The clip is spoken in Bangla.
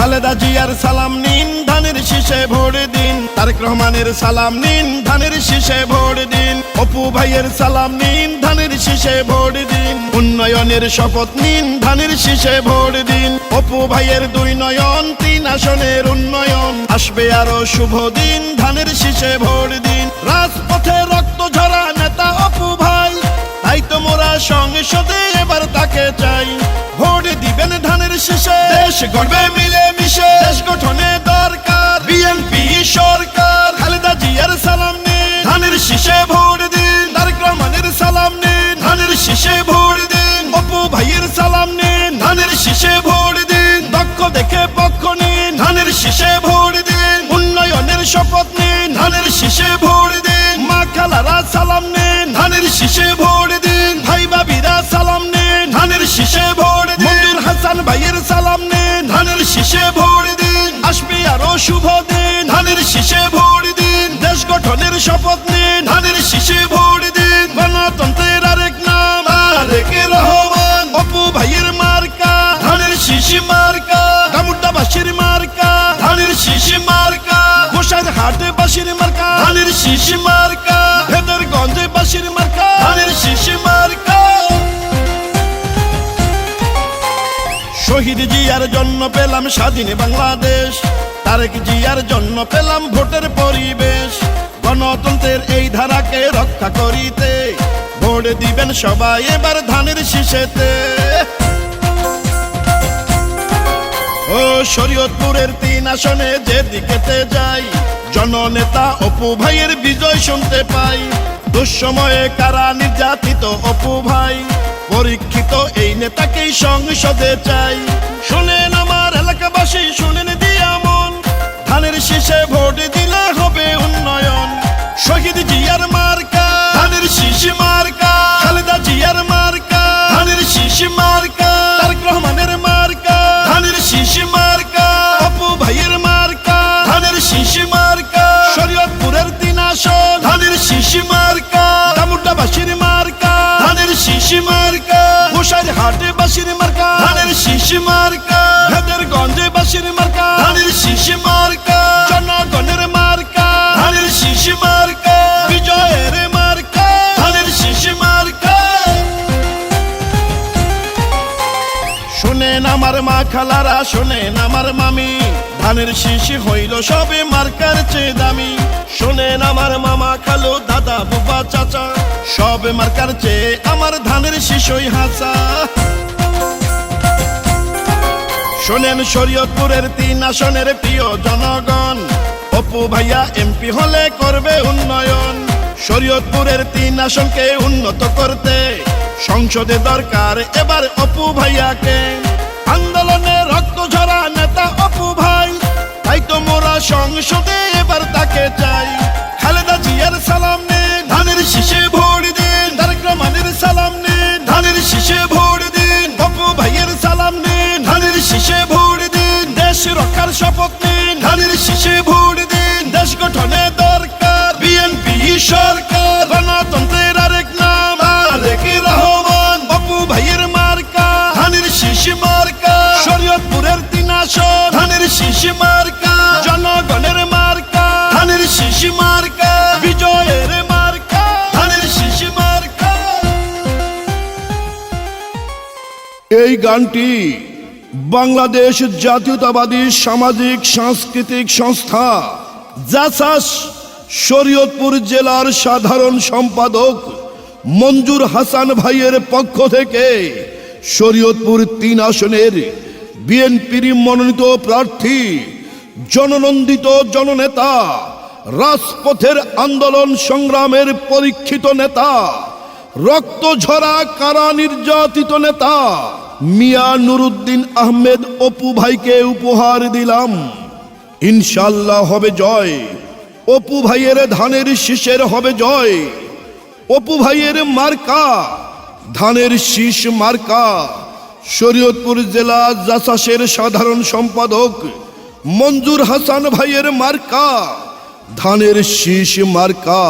খালেদা জিয়ার সালাম নিন, ধানের শীষে ভোট দিন। তারেক রহমানের সালাম নিন, ধানের শীষে ভোট দিন। অপু ভাইয়ের সালাম নিন, ধানের শীষে ভোট দিন। উন্নয়নের শপথ নিন, ধানের শীষে ভোট দিন। অপু ভাইয়ের 2 নয়ন, 3 আসনের উন্নয়ন। আসবে আরো শুভ দিন, ধানের শীষে ভোট দিন। রাজপথে রক্ত ঝরা নেতা অপু ভাই, তাই তো মোরা সংসদে এবার তাকে চাই। ভোট দিবেন ধানের শীষে, দেশ গড়বে মিলে মিশে। দেশ গঠনে দরকার বিএনপি সরকার। খালেদা জিয়ার সালাম নিন, ধানের শীষে ভোট দিন। তারেক রহমানের সালাম নিন, ধানের শীষে ভোট দিন। অপু ভাইয়ের সালাম নিন, ধানের শীষে ভোট দিন। দক্ষ দেখে পক্ষ নিন, ধানের শীষে ভোট দিন। উন্নয়নের শপথ নিন, ধানের শীষে ভোট দিন। মা খালারা সালাম নিন, ধানের শীষে ভোট দিন। ভাই ভাবিরা সালাম নিন, ধানের শীষে ভোট দিন। মঞ্জুর হাসান ভাইয়ের সালাম নিন, ধানের শীষে ভোট দিন। আসবে আরো শুভ দিন, ধানের শীষে ভোট দিন। দেশ গঠনের শপথ নিন, ধানের শীষে ভোট দিন। গণতন্ত্রের আরেক নাম তারেক রহমান। অপু ভাইয়ের মার্কা ধানের শীষ মার্কা। গামুড্ডাবাসীর মার্কা ধানের শীষ মার্কা। গোসাইর হাটে বাসির মার্কা ধানের শীষ মার্কা। ভেদরগঞ্জে বাসির মার্কা ধানের শীষ মার্কা। শহীদ জিয়ার জন্য পেলাম স্বাধীন বাংলাদেশ, তারেক জিয়ার জন্য পেলাম ভোটের পরিবেশ। গণতন্ত্রের এই ধারাকে রক্ষা করিতে ভোট দিবেন সবাই এবার ধানের শীষেতে। ও শরীয়তপুরের 3 আসনে যেদিকেতে যাই, জননেতা অপু ভাইয়ের বিজয় শুনতে পাই। দুঃসময়ে কারা নির্যাতিত অপু ভাই, পরীক্ষিত এই নেতাকেই সংসদে চাই। শোনেন আমার এলাকাবাসী, শুনেন দিয়া মন, ধানের শীষে ভোট দিলে হবে উন্নয়ন। শহীদ জিয়ার মার্কা ধানের শীষ মার্কা। খালেদা জিয়ার মার্কা ধানের শীষ মার্কা। তারেক রহমানের মার্কা ধানের শীষ মার্কা। অপু ভাইয়ের মার্কা ধানের শীষ মার্কা। শরীয়তপুরের 3 আসন ধানের শীষ মার্কা। গামুড্ডাবাসীর মার্কা ধানের শীষ মার্কা। গোসাইর হাটে বাসির মার্কা ধানের শীষ মার্কা। ভেদরগঞ্জে বাসির মার্কা ধানের শীষ মার্কা। জনগণের মার্কা ধানের শীষ মার্কা। বিজয়ের মার্কা ধানের শীষ মার্কা। শোনেন আমার মা খালারা, শোনেন আমার মামি, ধানের শীষ হইল সবে মার্কার চেয়ে দামি। শোনেন আমার মামা খালু দাদা বুবা চাচা, সব মার্কার চেয়ে আমার ধানের শীষই হাসা। শোনেন শরীয়তপুরের 3 আসনের প্রিয় জনগণ, অপু ভাইয়া এমপি হলে করবে উন্নয়ন। শরীয়তপুরের 3 আসনকে উন্নত করতে সংসদে দরকার এবার অপু ভাইয়াকে। আন্দোলনে রক্ত ঝরা নেতা অপু ভাই, তাই তো মোরা সংসদে এবার তাকে চাই। খালেদা জিয়ার সালাম নিন, ধানের শীষে ভোট দিন। তারেক রহমানের সালাম নিন, ধানের শীষে ভোট দিন। অপু ভাইয়ের সালাম নিন, ধানের শীষে ভোট দিন। দেশ রক্ষার শপথ নিন, ধানের শীষে ভোট দিন। দেশ গঠনে দরকার বিএনপি সরকার। গণতন্ত্রের আরেক নাম তারেক রহমান। অপু ভাইয়ের মার্কা ধানের শীষ মার্কা। শরীয়তপুরের 3 আসন ধানের শীষ মার্কা। জনগণের মার্কা ধানের শীষ মার্কা। বিজয়ের মার্কা ধানের শীষ মার্কা। এই গানটি বাংলাদেশ জাতীয়তাবাদী সামাজিক সাংস্কৃতিক সংস্থা জাসাস শরীয়তপুর জেলার সাধারণ সম্পাদক মঞ্জুর হাসান ভাইয়ের পক্ষ থেকে শরীয়তপুর 3 আসনের বিএনপির মনোনীত প্রার্থী, জননন্দিত জননেতা, রাজপথের আন্দোলন সংগ্রামের পরীক্ষিত নেতা, রক্ত ঝরা কারা নির্যাতিত নেতা মিয়া নুরুদ্দিন আহমেদ অপু ভাইকে উপহার দিলাম। ইনশাল্লাহ হবে জয়, অপু ভাইয়ের ধানের শীষের হবে জয়। অপু ভাইয়ের মার্কা ধানের শীষ মার্কা। শরীয়তপুর জেলা জাসাসের সাধারণ সম্পাদক মঞ্জুর হাসান ভাইয়ের মার্কা ধানের শীষ মার্কা।